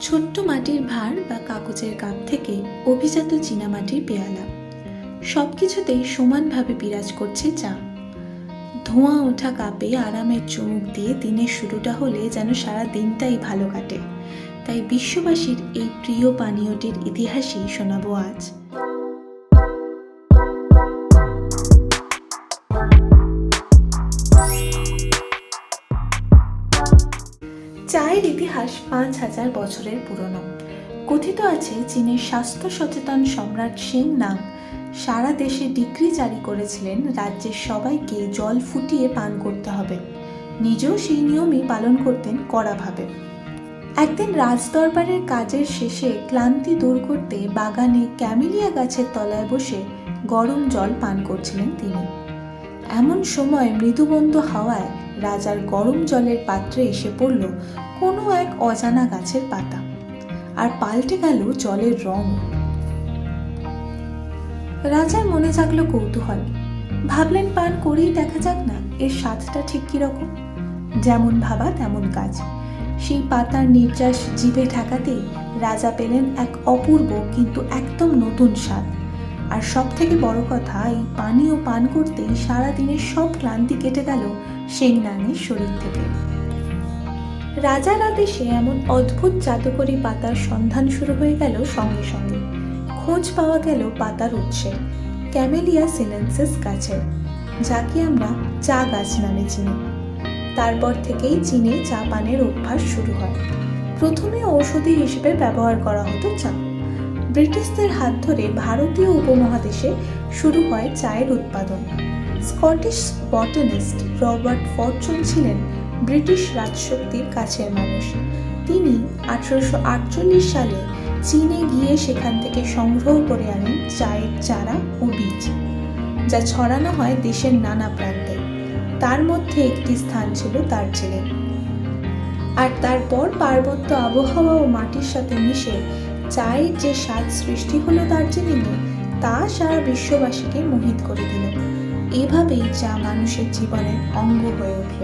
ছোট্ট মাটির ভাঁড় বা কাগজের কাপ থেকে অভিজাত চীনামাটির পেয়ালা, সবকিছুতেই সমানভাবে বিরাজ করছে চা। ধোঁয়া ওঠা কাপে আরামের চুমুক দিয়ে দিনের শুরুটা হলে যেন সারা দিনটাই ভালো কাটে। তাই বিশ্ববাসীর এই প্রিয় পানীয়টির ইতিহাসই শোনাবো আজ। চায়ের ইতিহাস ৫,০০০ বছরের পুরনো। কথিত আছে চীনের স্বাস্থ্য সচেতন সম্রাট শেং নাং সারা দেশে ডিক্রি জারি করেছিলেন রাজ্যের সবাইকে জল ফুটিয়ে পান করতে হবে। নিজেও সেই নিয়মই পালন করতেন কড়াভাবে। একদিন রাজদরবারের কাজের শেষে ক্লান্তি দূর করতে বাগানে ক্যামেলিয়া গাছের তলায় বসে গরম জল পান করছিলেন তিনি। এমন সময় মৃদুবন্ধ হাওয়ায় রাজার গরম জলের পাত্রে এসে পড়ল কোনো এক অজানা গাছের পাতা, আর পাল্টে গেল জলের রং। রাজার মনে জাগল কৌতূহল। ভাবলেন পান করেই দেখা যাক না এর স্বাদটা ঠিক কিরকম। যেমন ভাবা তেমন কাজ। সেই পাতার নির্যাস জিভে ঠেকাতেই রাজা পেলেন এক অপূর্ব কিন্তু একদম নতুন স্বাদ। আর সব থেকে বড় কথা, এই পানীয় পান করতেই সারাদিনের সব ক্লান্তি কেটে গেল শেং নাংয়ের শরীর থেকে। রাজার আদেশে এমন অদ্ভুত জাদুকরী পাতার সন্ধান শুরু হয়ে গেল সঙ্গে সঙ্গে। খোঁজ পাওয়া গেল পাতার উৎসে, ক্যামেলিয়া সিনেনসিস গাছের, যাকে আমরা চা গাছ নামে চিনি। তারপর থেকেই চীনে চা পানের অভ্যাস শুরু হয়। প্রথমে ঔষধি হিসেবে ব্যবহার করা হতো চা। ব্রিটিশদের হাত ধরে ভারতীয় উপমহাদেশে শুরু হয় চায়ের উৎপাদন। স্কটিশ বটানিস্ট রবার্ট ফরচুন ছিলেন ব্রিটিশ রাজশক্তির কাছের মানুষ। তিনি 1848 সালে চীনে গিয়ে সেখান থেকে সংগ্রহ করে আনেন চায়ের চারা ও বীজ, যা ছড়ানো হয় দেশের নানা প্রান্তে। তার মধ্যে একটি স্থান ছিল দার্জিলিং। আর তারপর পার্বত্য আবহাওয়া ও মাটির সাথে মিশে চায়ের যে স্বাদ সৃষ্টি হলো দার্জিলিংয়ে, তা সারা বিশ্ববাসীকে মোহিত করে দিল। এভাবেই চা মানুষের জীবনের অঙ্গ হয়ে উঠল।